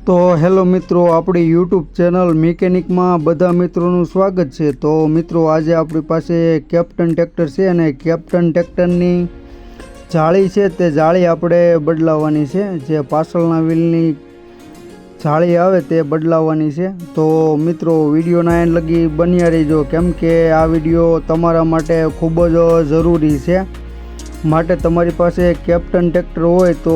तो हेलो मित्रों, अपनी यूट्यूब चैनल मिकेनिक में बधा मित्रों स्वागत है। तो मित्रों, आज अपनी पास कैप्टन ट्रेक्टर है और कैप्टन ट्रेक्टर की जाળી है ते जाળી આપણે બદલાવવાની છે। જે પાછળના વ્હીલની જાળી આવે તે બદલાવવાની છે। તો મિત્રો વિડીયોના એન્ડ લગી બન્યા રહેજો, કેમ કે આ વિડીયો તમારા માટે ખૂબ જ જરૂરી છે। માટે તમારી પાસે કેપ્ટન ટ્રેક્ટર હોય તો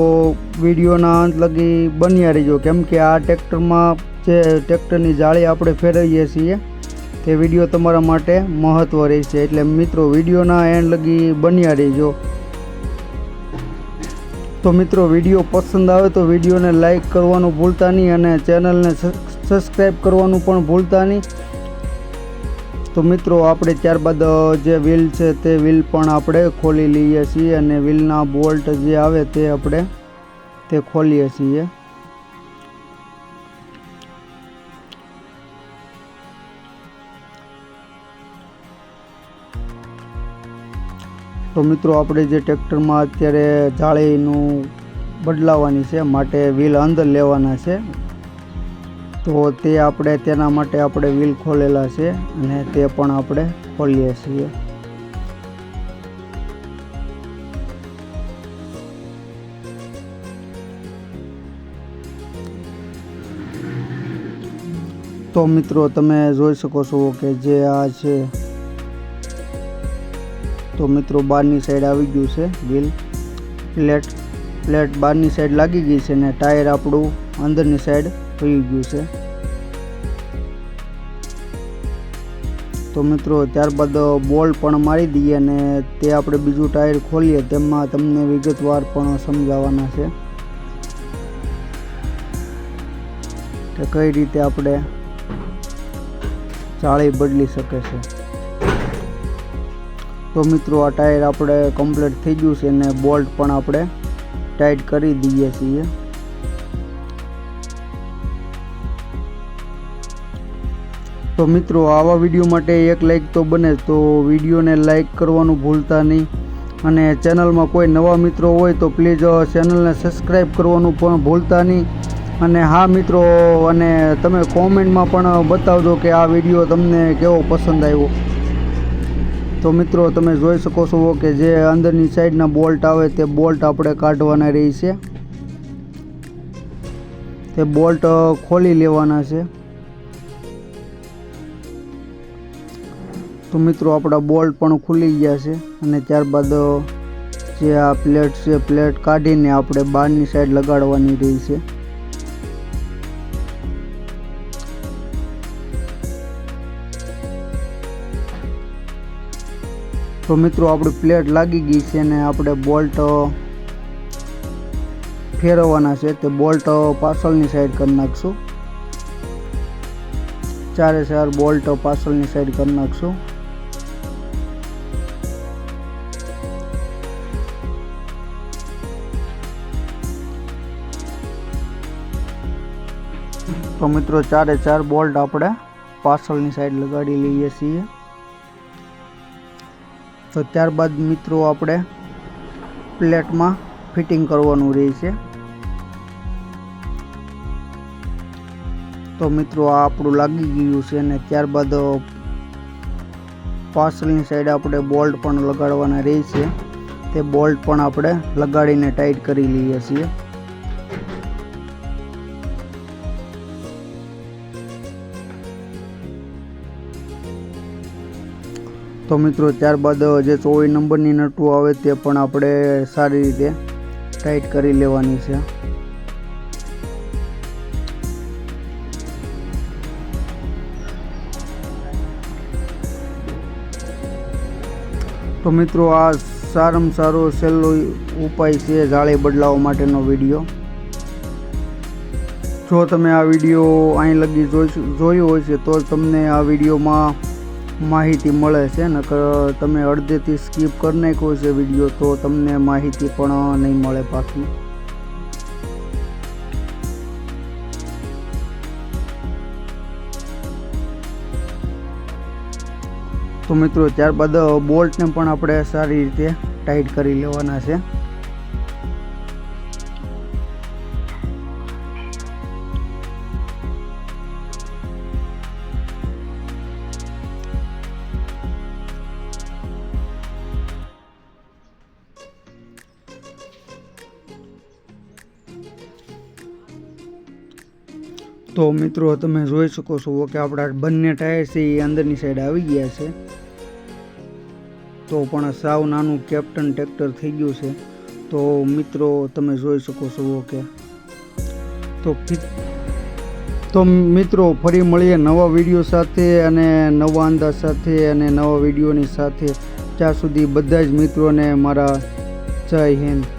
વિડીયોના અંત લગી બન્યા રહેજો, કેમ કે આ ટ્રેક્ટરમાં જે ટ્રેક્ટરની જાળી આપણે ફેરવીએ છીએ તે વિડીયો તમારા માટે મહત્વ રહેશે। એટલે મિત્રો વિડીયોના એન્ડ લગી બન્યા રહેજો। तो मित्रों, वीडियो पसंद आवे तो वीडियो ने लाइक करवानुं भूलता नहीं और चैनल ने सब्सक्राइब करवानुं पण भूलता नहीं। तो मित्रों, आपणे त्यारबाद जे व्हील है ते व्हील पण आपणे खोली लीए छीए अने व्हीलना बोल्ट जे आवे ते आपणे ते खोलीए छीए। तो मित्रों, आपणे जे ट्रेक्टर में अत्यारे जाळीनुं बदलावानी छे माटे व्हील अंदर लेवाना छे। तो ते आपणे तेना माटे आपणे व्हील खोलेला छे अने ते पण आपणे खोलीए छीए। तो मित्रों, तमे जोई शको छो के जे आ छे तो मित्रों बारनी साइड आवी गयुं छे व्हील। प्लेट बारनी साइड लागी गई है ने टायर आपणुं अंदरनी साइड वही गयुं छे। तो मित्रों, त्यारबाद बोल्ट पण मारी दीए ने ते आपणे बीजुं टायर खोलीए तेमां तमने विगतवार पण समजाववाना छे के कई रीते आपणे जाળી बदली शके छे। तो मित्रों, आ टायर आपणे कम्प्लीट थई गयुं छे ने बोल्ट पण आपणे टाइट करी दीए छीए। तो मित्रों, आवा विडियो माटे एक लाइक तो बने, तो विडियो ने लाइक करवानुं भूलता नहीं अने चेनल में कोई नवा मित्रों होय तो प्लीज चेनल ने सब्सक्राइब करवानुं पण भूलता नहीं। अने हाँ मित्रों, अने तमे कॉमेंट में पण बतावजो के आ विडियो तमने केवो पसंद आव्यो। तो मित्रों, तमे जोई शको छो के जे अंदरनी साइडना बोल्ट आवे ते बोल्ट आपणे काढवाना रही छे। ते बोल्ट खोली लेवाना छे। तो मित्रों, आपणा बोल्ट पण खुली गया छे अने त्यारबाद जे आ प्लेट छे प्लेट काढीने आपणे बारनी साइड लगाडवानी रही छे। तो मित्रों, आपणी प्लेट लागी गई है ने आपणे बोल्ट फेरवाना छे। ते बोल्ट पाछळनी साइड कर नाखशुं। चारे चार बोल्ट पाछळनी साइड कर नाखशुं। तो मित्रों, चारे चार बोल्ट आपणे पाछळनी साइड लगाड़ी लईए छीए। तो त्यारबाद मित्रों, आपणे प्लेट में फिटिंग करवानुं रहे छे। तो मित्रों, आ आपणुं लागी गयुं छे ने त्यारबाद पाछळनी साइड आपणे बोल्ट पण लगाडवाना रहे छे। ते बोल्ट पण आपणे लगाडीने टाइट करी लईए छीए। तो मित्रों, त्यारबाद जे 24 नंबरनी नटू आवे ते पण आपणे सारी रीते टाइट करी लेवानी छे। तो मित्रों, आ सारामां सारो सहेलो उपाय छे जाળી बदलावा माटेनो विडियो। जो तमे आ विडियो અહીં લગી જોયો હોય છે તો તમને આ વિડિયોમાં माहिती મળે છે, નકર તમે અડધેથી સ્કીપ કરી નાખ્યો છે વિડીયો તો તમને માહિતી પણ નહીં મળે પાછી। તો મિત્રો, ત્યારબાદ બોલ્ટને પણ આપણે સારી રીતે ટાઈટ કરી લેવાના છે। તો મિત્રો તમે જોઈ શકો છો કે આપણા બંને ટાયર છે એ અંદરની સાઈડ આવી ગયા છે. તો પણ સાવ નાનું કેપ્ટન ટ્રેક્ટર થઈ ગયું છે. તો મિત્રો તમે જોઈ શકો છો કે તો મિત્રો ફરી મળીએ નવા વિડીયો સાથે અને નવા અંદાજ સાથે અને નવા વિડીયોની સાથે. ત્યાં સુધી બધા જ મિત્રોને મારા જય હિન્દ.